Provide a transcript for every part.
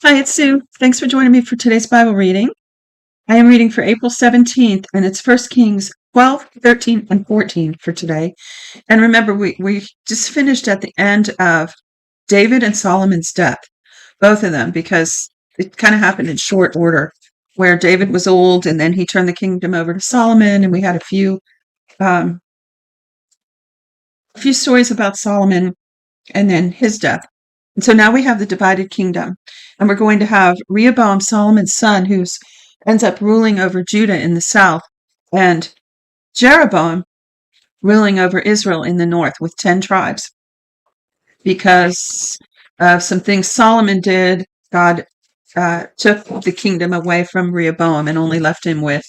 Hi, it's Sue. Thanks for joining me for today's Bible reading. I am reading for April 17th, and it's 1 Kings 12, 13, and 14 for today. And remember, we just finished at the end of David and Solomon's death, both of them, because it kind of happened in short order, where David was old, and then he turned the kingdom over to Solomon, and we had a few stories about Solomon and then his death. And so now we have the divided kingdom, and we're going to have Rehoboam, Solomon's son, who ends up ruling over Judah in the south, and Jeroboam ruling over Israel in the north with 10 tribes. Because of some things Solomon did, God took the kingdom away from Rehoboam and only left him with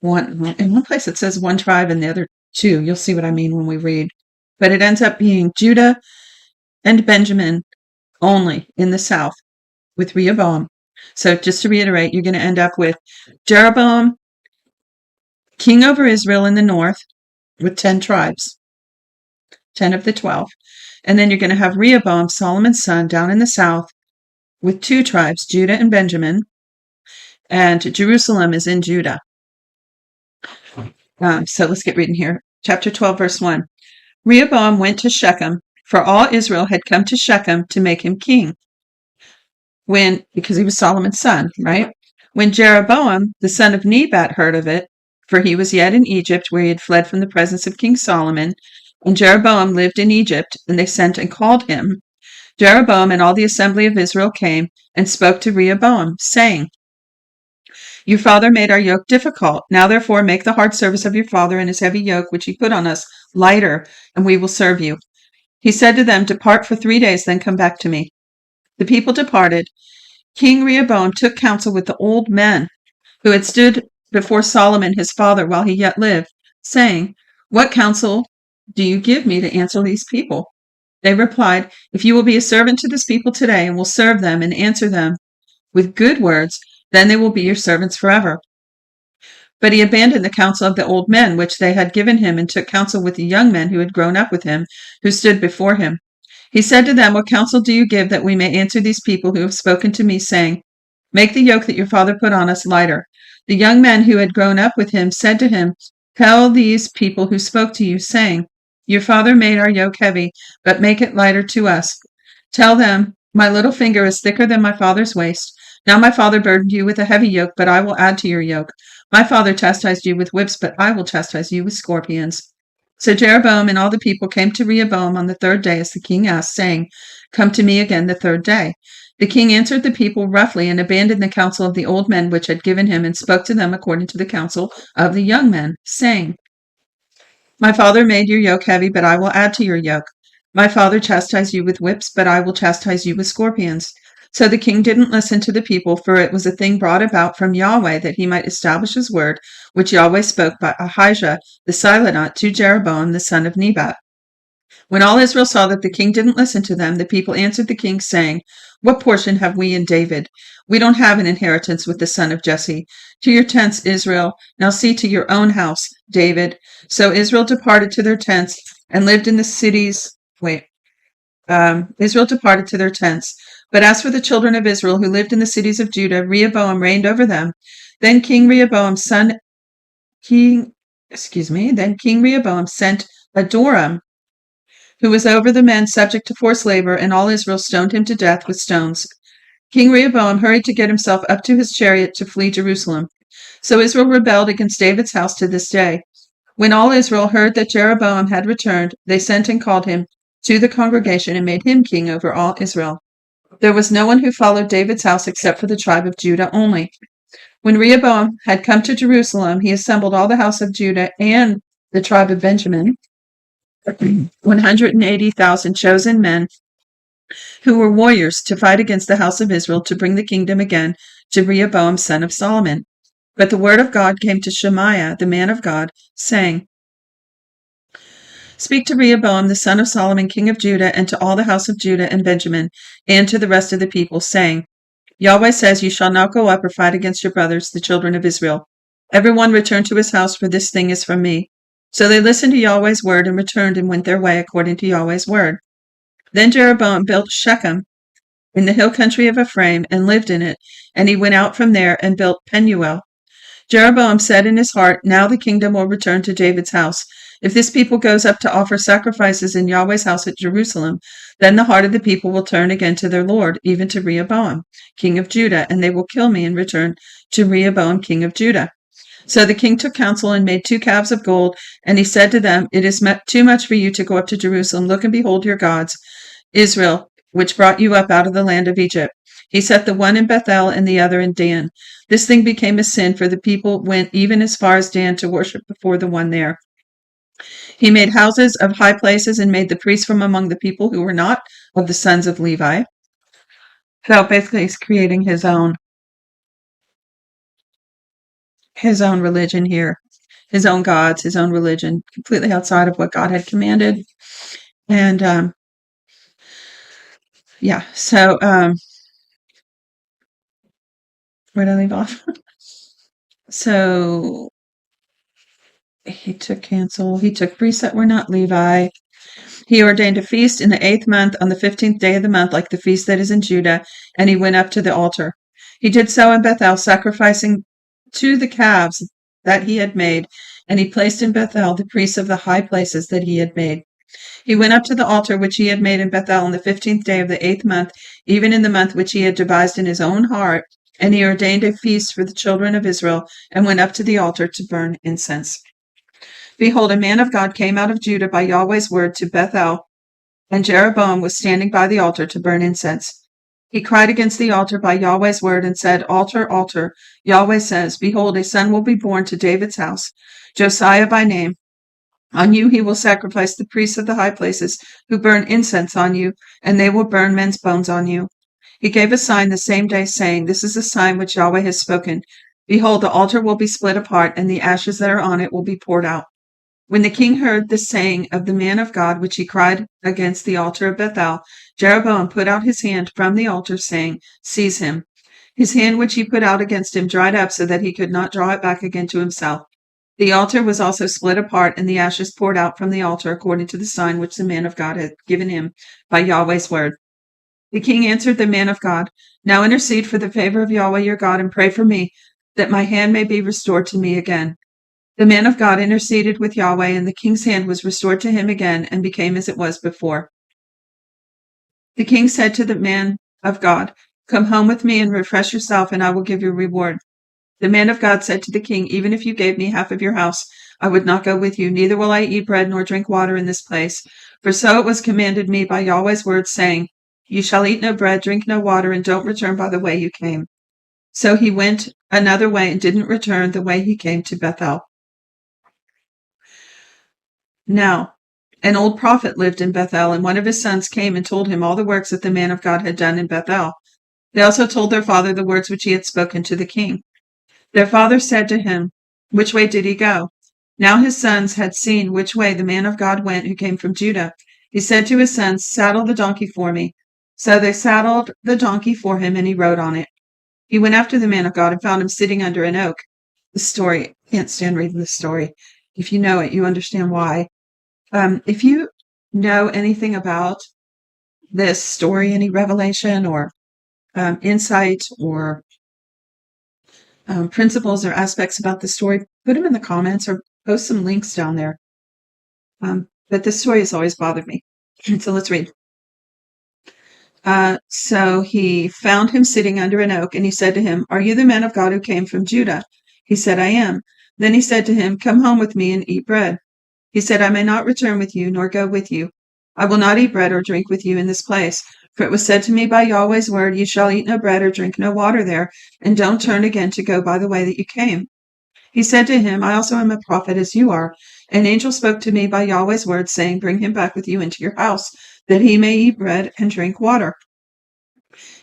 one. In one place it says one tribe and the other two. You'll see what I mean when we read. But it ends up being Judah and Benjamin only in the south with Rehoboam. So just to reiterate, you're going to end up with Jeroboam, king over Israel in the north with 10 tribes, 10 of the 12. And then you're going to have Rehoboam, Solomon's son, down in the south with 2 tribes, Judah and Benjamin. And Jerusalem is in Judah. So let's get reading here. Chapter 12, verse 1. Rehoboam went to Shechem, for all Israel had come to Shechem to make him king. Because he was Solomon's son, right? When Jeroboam, the son of Nebat, heard of it, for he was yet in Egypt, where he had fled from the presence of King Solomon, and Jeroboam lived in Egypt, and they sent and called him. Jeroboam and all the assembly of Israel came and spoke to Rehoboam, saying, Your father made our yoke difficult. Now therefore make the hard service of your father and his heavy yoke, which he put on us, lighter, and we will serve you. He said to them, Depart for 3 days, then come back to me. The people departed. King Rehoboam took counsel with the old men who had stood before Solomon his father while he yet lived, saying, What counsel do you give me to answer these people? They replied, If you will be a servant to this people today and will serve them and answer them with good words, then they will be your servants forever. But he abandoned the counsel of the old men which they had given him and took counsel with the young men who had grown up with him, who stood before him. He said to them, What counsel do you give that we may answer these people who have spoken to me, saying, Make the yoke that your father put on us lighter? The young men who had grown up with him said to him, Tell these people who spoke to you, saying, Your father made our yoke heavy, but make it lighter to us. Tell them, My little finger is thicker than my father's waist. Now my father burdened you with a heavy yoke, but I will add to your yoke. My father chastised you with whips, but I will chastise you with scorpions. So Jeroboam and all the people came to Rehoboam on the 3rd day as the king asked, saying, Come to me again the 3rd day. The king answered the people roughly and abandoned the counsel of the old men which had given him and spoke to them according to the counsel of the young men, saying, My father made your yoke heavy, but I will add to your yoke. My father chastised you with whips, but I will chastise you with scorpions. So the king didn't listen to the people, for it was a thing brought about from Yahweh that he might establish his word, which Yahweh spoke by Ahijah the Silonite to Jeroboam the son of Nebat. When all Israel saw that the king didn't listen to them, the people answered the king, saying, What portion have we in David? We don't have an inheritance with the son of Jesse. To your tents, Israel. Now see to your own house, David. So Israel departed to their tents and lived in the cities. Israel departed to their tents. But as for the children of Israel who lived in the cities of Judah, Rehoboam reigned over them. Then King Rehoboam sent Adoram, who was over the men subject to forced labor, and all Israel stoned him to death with stones. King Rehoboam hurried to get himself up to his chariot to flee Jerusalem. So Israel rebelled against David's house to this day. When all Israel heard that Jeroboam had returned, they sent and called him to the congregation and made him king over all Israel. There was no one who followed David's house except for the tribe of Judah only. When Rehoboam had come to Jerusalem, he assembled all the house of Judah and the tribe of Benjamin, 180,000 chosen men who were warriors to fight against the house of Israel to bring the kingdom again to Rehoboam son of Solomon. But the word of God came to Shemaiah, the man of God, saying, Speak to Rehoboam the son of Solomon, king of Judah, and to all the house of Judah and Benjamin, and to the rest of the people, saying, Yahweh says, You shall not go up or fight against your brothers, the children of Israel. Everyone return to his house, for this thing is from me. So they listened to Yahweh's word and returned and went their way according to Yahweh's word. Then Jeroboam built Shechem in the hill country of Ephraim, and lived in it. And he went out from there and built Penuel. Jeroboam said in his heart, now the kingdom will return to David's house. If this people goes up to offer sacrifices in Yahweh's house at Jerusalem, then the heart of the people will turn again to their Lord, even to Rehoboam, king of Judah, and they will kill me and return to Rehoboam, king of Judah. So the king took counsel and made 2 calves of gold, and he said to them, it is too much for you to go up to Jerusalem. Look and behold your gods, Israel, which brought you up out of the land of Egypt. He set the one in Bethel and the other in Dan. This thing became a sin, for the people went even as far as Dan to worship before the one there. He made houses of high places and made the priests from among the people who were not of the sons of Levi. So basically he's creating his own religion here, his own gods, his own religion, completely outside of what God had commanded. And yeah, so where did I leave off? So he took counsel. He took priests that were not Levi. He ordained a feast in the 8th month on the 15th day of the month, like the feast that is in Judah, and he went up to the altar. He did so in Bethel, sacrificing to the calves that he had made, and he placed in Bethel the priests of the high places that he had made. He went up to the altar which he had made in Bethel on the 15th day of the 8th month, even in the month which he had devised in his own heart, and he ordained a feast for the children of Israel, and went up to the altar to burn incense. Behold, a man of God came out of Judah by Yahweh's word to Bethel, and Jeroboam was standing by the altar to burn incense. He cried against the altar by Yahweh's word and said, Altar, altar. Yahweh says, Behold, a son will be born to David's house, Josiah by name. On you he will sacrifice the priests of the high places who burn incense on you, and they will burn men's bones on you. He gave a sign the same day, saying, This is a sign which Yahweh has spoken. Behold, the altar will be split apart, and the ashes that are on it will be poured out. When the king heard the saying of the man of God, which he cried against the altar of Bethel, Jeroboam put out his hand from the altar, saying, Seize him. His hand which he put out against him dried up, so that he could not draw it back again to himself. The altar was also split apart, and the ashes poured out from the altar, according to the sign which the man of God had given him by Yahweh's word. The king answered the man of God, Now intercede for the favor of Yahweh your God, and pray for me, that my hand may be restored to me again. The man of God interceded with Yahweh, and the king's hand was restored to him again, and became as it was before. The king said to the man of God, Come home with me and refresh yourself, and I will give you a reward. The man of God said to the king, Even if you gave me half of your house, I would not go with you, neither will I eat bread nor drink water in this place. For so it was commanded me by Yahweh's word, saying, You shall eat no bread, drink no water, and don't return by the way you came. So he went another way and didn't return the way he came to Bethel. Now, an old prophet lived in Bethel, and one of his sons came and told him all the works that the man of God had done in Bethel. They also told their father the words which he had spoken to the king. Their father said to him, Which way did he go? Now his sons had seen which way the man of God went who came from Judah. He said to his sons, Saddle the donkey for me. So they saddled the donkey for him, and he rode on it. He went after the man of God and found him sitting under an oak. The story, I can't stand reading this story. If you know it, you understand why. If you know anything about this story, any revelation or insight or principles or aspects about the story, put them in the comments or post some links down there. But this story has always bothered me. So let's read. So he found him sitting under an oak, and he said to him, Are you the man of God who came from Judah? He said, I am. Then he said to him, Come home with me and eat bread. He said, I may not return with you, nor go with you. I will not eat bread or drink with you in this place. For it was said to me by Yahweh's word, You shall eat no bread or drink no water there, and don't turn again to go by the way that you came. He said to him, I also am a prophet as you are. An angel spoke to me by Yahweh's word, saying, Bring him back with you into your house, that he may eat bread and drink water.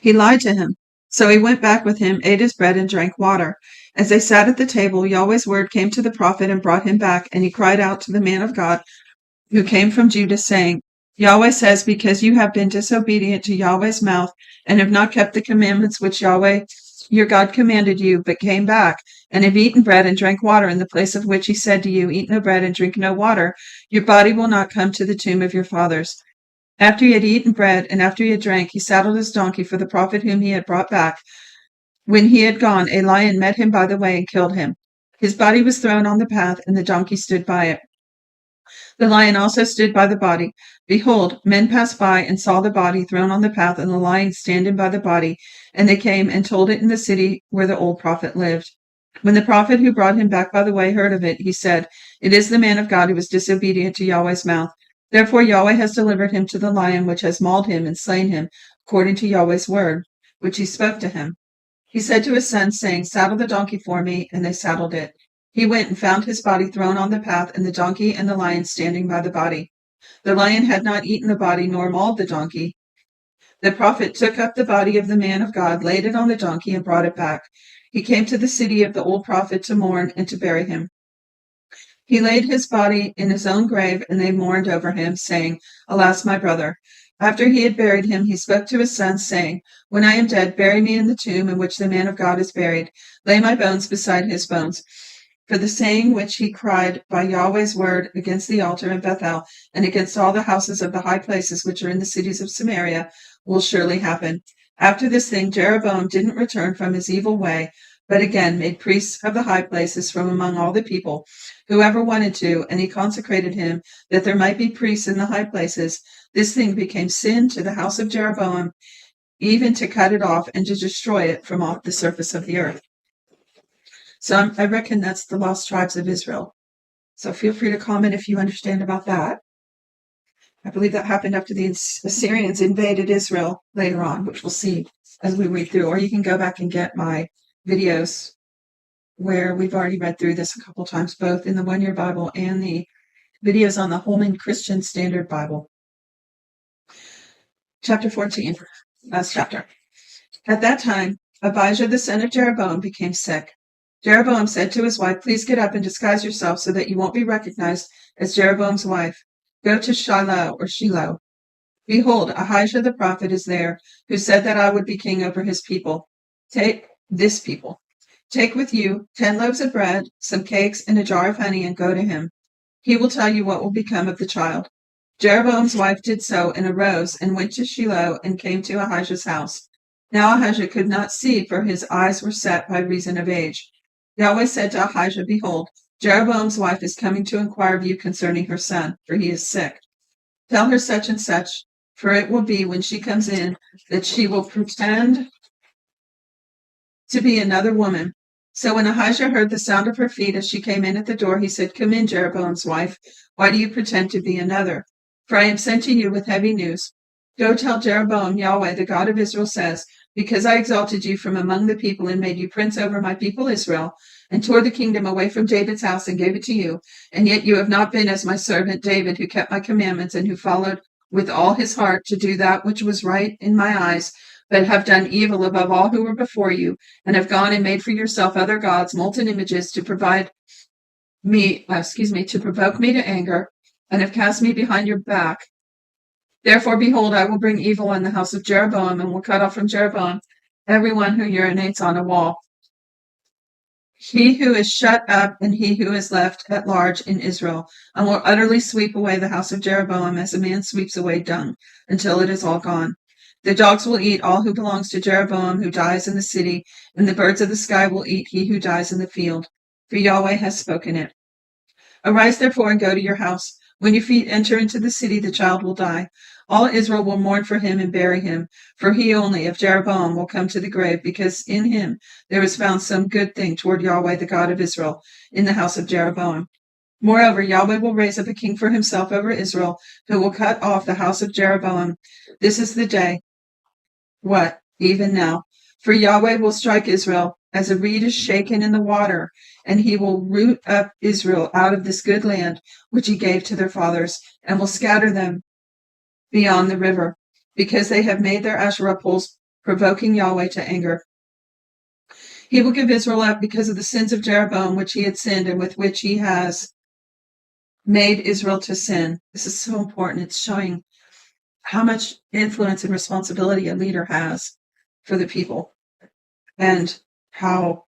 He lied to him. So he went back with him, ate his bread, and drank water. As they sat at the table, Yahweh's word came to the prophet and brought him back, and he cried out to the man of God who came from Judah, saying, Yahweh says, Because you have been disobedient to Yahweh's mouth, and have not kept the commandments which Yahweh your God commanded you, but came back, and have eaten bread and drank water in the place of which he said to you, Eat no bread and drink no water, your body will not come to the tomb of your fathers. After he had eaten bread and after he had drank, he saddled his donkey for the prophet whom he had brought back. When he had gone, a lion met him by the way and killed him. His body was thrown on the path, and the donkey stood by it. The lion also stood by the body. Behold, men passed by and saw the body thrown on the path and the lion standing by the body, and they came and told it in the city where the old prophet lived. When the prophet who brought him back by the way heard of it, he said, "It is the man of God who was disobedient to Yahweh's mouth. Therefore Yahweh has delivered him to the lion, which has mauled him and slain him, according to Yahweh's word, which he spoke to him." He said to his sons, saying, "Saddle the donkey for me," and they saddled it. He went and found his body thrown on the path, and the donkey and the lion standing by the body. The lion had not eaten the body nor mauled the donkey. The prophet took up the body of the man of God, laid it on the donkey, and brought it back. He came to the city of the old prophet to mourn and to bury him. He laid his body in his own grave, and they mourned over him, saying, "Alas, my brother." After he had buried him, he spoke to his sons, saying, "When I am dead, bury me in the tomb in which the man of God is buried. Lay my bones beside his bones." For the saying which he cried by Yahweh's word against the altar in Bethel and against all the houses of the high places which are in the cities of Samaria will surely happen. After this thing, Jeroboam didn't return from his evil way, but again made priests of the high places from among all the people, whoever wanted to, and he consecrated him that there might be priests in the high places. This thing became sin to the house of Jeroboam, even to cut it off and to destroy it from off the surface of the earth. So I reckon that's the lost tribes of Israel. So feel free to comment if you understand about that. I believe that happened after the Assyrians invaded Israel later on, which we'll see as we read through. Or you can go back and get my videos where we've already read through this a couple times, both in the One Year Bible and the videos on the Holman Christian Standard Bible. Chapter 14, last chapter. At that time, Abijah the son of Jeroboam became sick. Jeroboam said to his wife, "Please get up and disguise yourself so that you won't be recognized as Jeroboam's wife. Go to Shiloh. Behold, Ahijah the prophet is there, who said that I would be king over his people. Take with you 10 loaves of bread, some cakes, and a jar of honey, and go to him. He will tell you what will become of the child." Jeroboam's wife did so and arose and went to Shiloh and came to Ahijah's house. Now Ahijah could not see, for his eyes were set by reason of age. Yahweh said to Ahijah, "Behold, Jeroboam's wife is coming to inquire of you concerning her son, for he is sick. Tell her such and such, for it will be when she comes in that she will pretend to be another woman." So when Ahijah heard the sound of her feet as she came in at the door, he said, "Come in, Jeroboam's wife. Why do you pretend to be another? For I am sent to you with heavy news. Go tell Jeroboam, Yahweh, the God of Israel, says, because I exalted you from among the people and made you prince over my people Israel, and tore the kingdom away from David's house and gave it to you, and yet you have not been as my servant David, who kept my commandments and who followed with all his heart to do that which was right in my eyes, but have done evil above all who were before you, and have gone and made for yourself other gods, molten images, to provoke me to anger, and have cast me behind your back. Therefore, behold, I will bring evil on the house of Jeroboam, and will cut off from Jeroboam everyone who urinates on a wall, he who is shut up and he who is left at large in Israel, and will utterly sweep away the house of Jeroboam as a man sweeps away dung, until it is all gone. The dogs will eat all who belongs to Jeroboam who dies in the city, and the birds of the sky will eat he who dies in the field, for Yahweh has spoken it. Arise therefore and go to your house. When your feet enter into the city, the child will die. All Israel will mourn for him and bury him, for he only of Jeroboam will come to the grave, because in him there is found some good thing toward Yahweh the God of Israel in the house of Jeroboam. Moreover, Yahweh will raise up a king for himself over Israel, who will cut off the house of Jeroboam. This is the day. What? Even now. For Yahweh will strike Israel as a reed is shaken in the water, and he will root up Israel out of this good land which he gave to their fathers, and will scatter them beyond the river, because they have made their Asherah poles, provoking Yahweh to anger. He will give Israel up because of the sins of Jeroboam, which he had sinned, and with which he has made Israel to sin. This is so important. It's showing how much influence and responsibility a leader has for the people, and how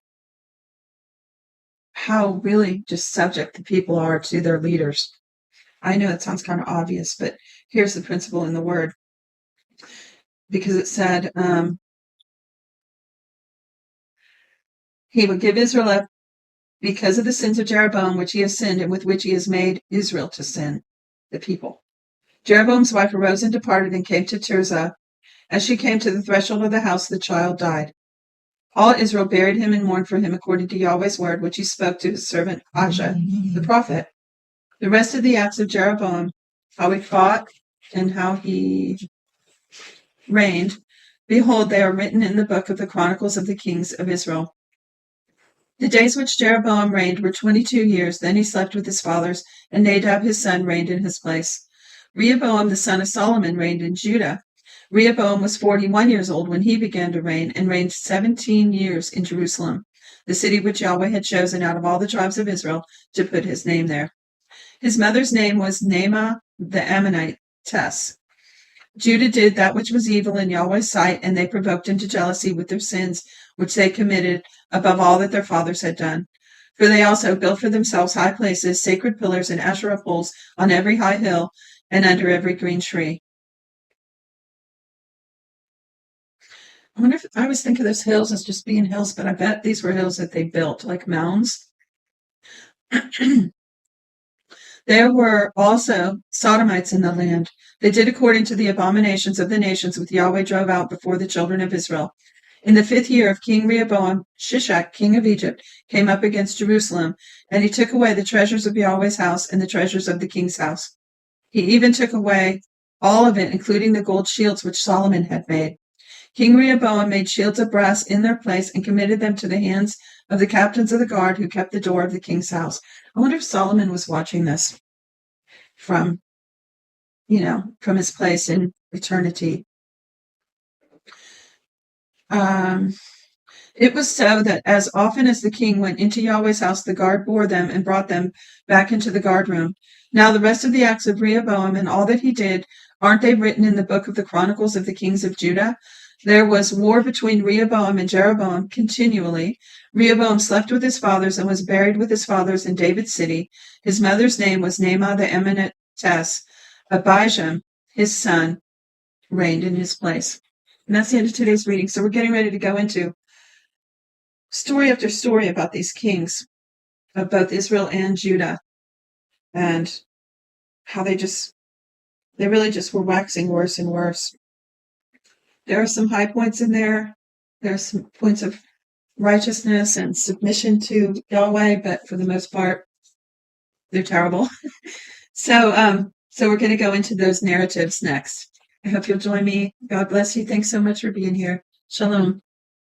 really just subject the people are to their leaders. I know it sounds kind of obvious, but here's the principle in the word, because it said he would give Israel up because of the sins of Jeroboam, which he has sinned, and with which he has made Israel to sin, the people. Jeroboam's wife arose and departed and came to Tirzah. As she came to the threshold of the house, the child died. All Israel buried him and mourned for him according to Yahweh's word, which he spoke to his servant Ahijah, the prophet. The rest of the acts of Jeroboam, how he fought and how he reigned, behold, they are written in the book of the Chronicles of the Kings of Israel. The days which Jeroboam reigned were 22 years. Then he slept with his fathers, and Nadab his son reigned in his place. Rehoboam the son of Solomon reigned in Judah. Rehoboam was 41 years old when he began to reign, and reigned 17 years in Jerusalem, the city which Yahweh had chosen out of all the tribes of Israel to put his name there. His mother's name was Naamah the Ammonitess. Judah did that which was evil in Yahweh's sight, and they provoked him to jealousy with their sins, which they committed above all that their fathers had done. For they also built for themselves high places, sacred pillars, and Asherah poles on every high hill and under every green tree. I wonder if I always think of those hills as just being hills, but I bet these were hills that they built, like mounds. There were also Sodomites in the land. They did according to the abominations of the nations which Yahweh drove out before the children of Israel. In the 5th year of King Rehoboam, Shishak, king of Egypt, came up against Jerusalem, and he took away the treasures of Yahweh's house and the treasures of the king's house. He even took away all of it, including the gold shields which Solomon had made. King Rehoboam made shields of brass in their place and committed them to the hands of the captains of the guard who kept the door of the king's house. I wonder if Solomon was watching this from his place in eternity. It was so that as often as the king went into Yahweh's house, the guard bore them and brought them back into the guard room. Now the rest of the acts of Rehoboam and all that he did, aren't they written in the book of the Chronicles of the Kings of Judah? There was war between Rehoboam and Jeroboam continually. Rehoboam slept with his fathers and was buried with his fathers in David's city. His mother's name was Naamah the Ammonitess. Abijam, his son, reigned in his place. And that's the end of today's reading. So we're getting ready to go into story after story about these kings of both Israel and Judah, and how they really just were waxing worse and worse. There are some high points in there. There are some points of righteousness and submission to Yahweh, but for the most part, they're terrible. So we're going to go into those narratives next. I hope you'll join me. God bless you. Thanks so much for being here. Shalom.